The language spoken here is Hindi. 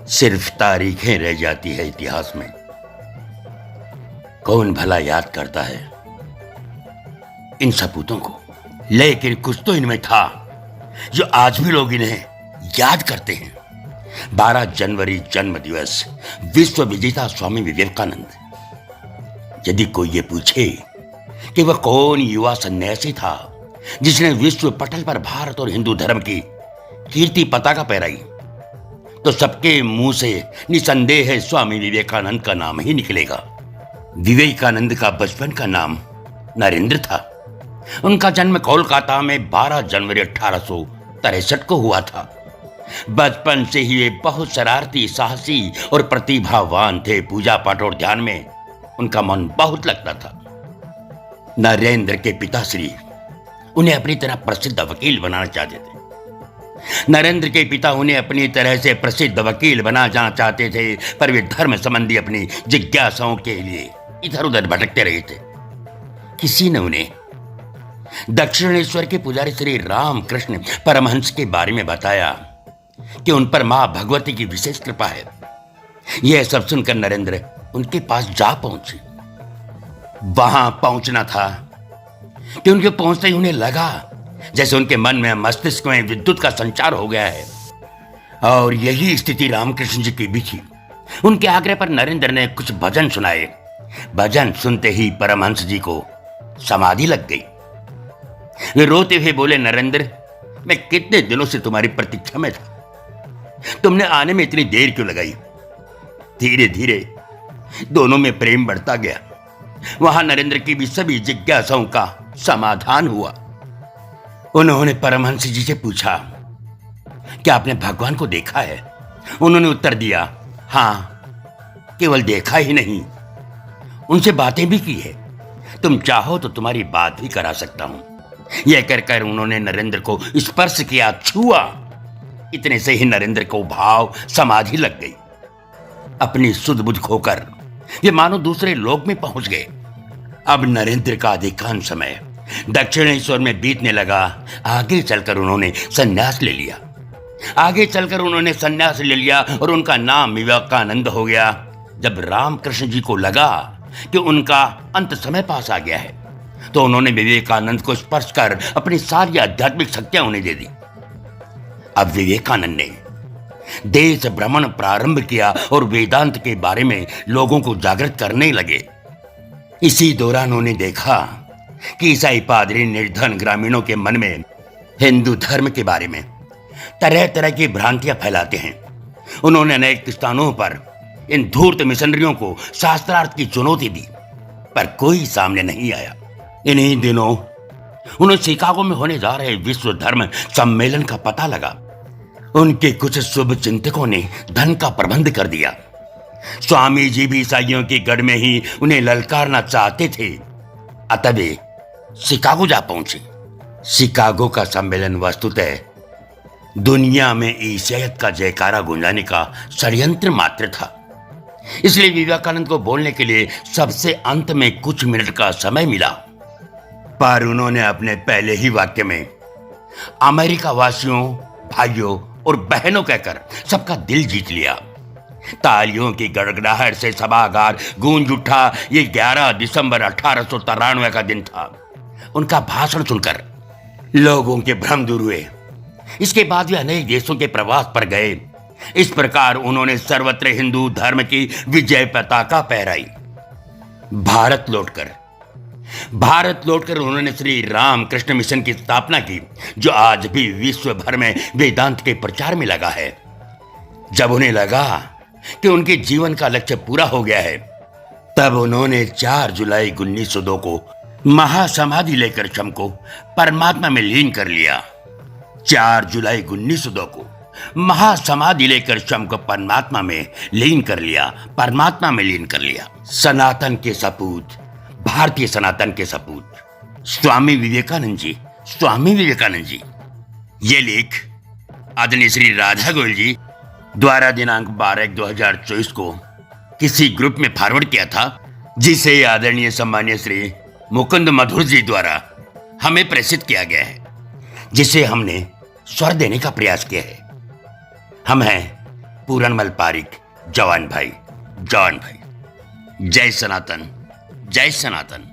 सिर्फ तारीखें रह जाती है इतिहास में। कौन भला याद करता है इन सपूतों को। लेकिन कुछ तो इनमें था जो आज भी लोग इन्हें याद करते हैं। 12 जनवरी जन्म दिवस विश्व विजेता स्वामी विवेकानंद। यदि कोई ये पूछे कि वह कौन युवा सन्यासी था जिसने विश्व पटल पर भारत और हिंदू धर्म की कीर्ति पताका फहराई, तो सबके मुंह से निसंदेह स्वामी विवेकानंद का नाम ही निकलेगा। विवेकानंद का बचपन का नाम नरेंद्र था। उनका जन्म कोलकाता में 12 जनवरी 1863 को हुआ था। बचपन से ही वे बहुत शरारती, साहसी और प्रतिभावान थे। पूजा पाठ और ध्यान में उनका मन बहुत लगता था। नरेंद्र के पिताश्री उन्हें अपनी तरह प्रसिद्ध वकील बनाना चाहते थे। नरेंद्र के पिता उन्हें अपनी तरह से प्रसिद्ध वकील बनाना चाहते थे, पर वे धर्म संबंधी अपनी जिज्ञासाओं के लिए इधर उधर भटकते रहे थे। किसी ने उन्हें दक्षिणेश्वर के पुजारी श्री रामकृष्ण परमहंस के बारे में बताया कि उन पर मां भगवती की विशेष कृपा है। यह सब सुनकर नरेंद्र उनके पास जा पहुंचे। वहां पहुंचना था कि उनके पहुंचते ही उन्हें लगा जैसे उनके मन में, मस्तिष्क में विद्युत का संचार हो गया है। और यही स्थिति रामकृष्ण जी की भी थी। उनके आग्रह पर नरेंद्र ने कुछ भजन सुनाए। भजन सुनते ही परमहंस जी को समाधि लग गई। वे रोते हुए बोले, नरेंद्र, मैं कितने दिनों से तुम्हारी प्रतीक्षा में था। तुमने आने में इतनी देर क्यों लगाई। धीरे धीरे दोनों में प्रेम बढ़ता गया। वहां नरेंद्र की भी सभी जिज्ञासाओं का समाधान हुआ। उन्होंने परमहंस जी से पूछा, क्या आपने भगवान को देखा है? उन्होंने उत्तर दिया, हां, केवल देखा ही नहीं, उनसे बातें भी की है। तुम चाहो तो तुम्हारी बात भी करा सकता हूं। यह कहकर उन्होंने नरेंद्र को स्पर्श किया, छुआ। इतने से ही नरेंद्र को भाव समाधि लग गई। अपनी सुध बुध खोकर ये मानो दूसरे लोक में पहुंच गए। अब नरेंद्र का अधिकांश समय दक्षिणेश्वर में बीतने लगा। आगे चलकर उन्होंने संन्यास ले लिया और उनका नाम विवेकानंद हो गया। जब रामकृष्ण जी को लगा कि उनका अंत समय पास आ गया है, तो उन्होंने विवेकानंद को स्पर्श कर अपनी सारी आध्यात्मिक शक्तियां उन्हें दे दी। अब विवेकानंद ने देश भ्रमण प्रारंभ किया और वेदांत के बारे में लोगों को जागृत करने लगे। इसी दौरान उन्होंने देखा कि ईसाई पादरी निर्धन ग्रामीणों के मन में हिंदू धर्म के बारे में तरह तरह की भ्रांतियां फैलाते हैं। उन्होंने अनेक स्थानों पर इन धूर्त मिशनरियों को शास्त्रार्थ की चुनौती दी, पर कोई सामने नहीं आया। इन्हीं दिनों उन्हें शिकागो में होने जा रहे विश्व धर्म सम्मेलन का पता लगा। उनके कुछ शुभ चिंतकों ने धन का प्रबंध कर दिया। स्वामी जी भी ईसाइयों की गढ़ में ही उन्हें ललकारना चाहते थे। अतः वे शिकागो जा पहुंचे। शिकागो का सम्मेलन वस्तुतः दुनिया में ईसाईयत का जयकारा गुंजाने का षड्यंत्र मात्र था। इसलिए विवेकानंद को बोलने के लिए सबसे अंत में कुछ मिनट का समय मिला, पर उन्होंने अपने पहले ही वाक्य में अमेरिका वासियों, भाइयों और बहनों कहकर सबका दिल जीत लिया। तालियों की गड़गड़ाहट से सभागार गूंज उठा। ये 11 दिसंबर 1893 का दिन था। उनका भाषण सुनकर लोगों के भ्रम दूर हुए। इसके बाद वे अनेक देशों के प्रवास पर गए। इस प्रकार उन्होंने सर्वत्र हिंदू धर्म की विजय पताका फहराई। भारत लौटकर उन्होंने श्री रामकृष्ण मिशन की स्थापना की, जो आज भी विश्व भर में वेदांत के प्रचार में लगा है। जब उन्हें लगा कि उनके जीवन का लक्ष्य पूरा हो गया है, तब उन्होंने 4 जुलाई 1902 को महासमाधि लेकर स्वयं को परमात्मा में लीन कर लिया। 4 जुलाई 1902 को महासमाधि लेकर स्वयं को परमात्मा में लीन कर लिया। सनातन के सपूत, भारतीय सनातन के सपूत स्वामी विवेकानंद जी। ये लेख आदरणीय श्री राधा गोयल जी द्वारा दिनांक 12/1/2024 को किसी ग्रुप में फॉरवर्ड किया था, जिसे आदरणीय सम्मान्य श्री मुकुंद मधुर जी द्वारा हमें प्रेषित किया गया है, जिसे हमने स्वर देने का प्रयास किया है। हम हैं पूरनमल पारिक, जवान भाई, जॉन भाई। जय सनातन, जय सनातन।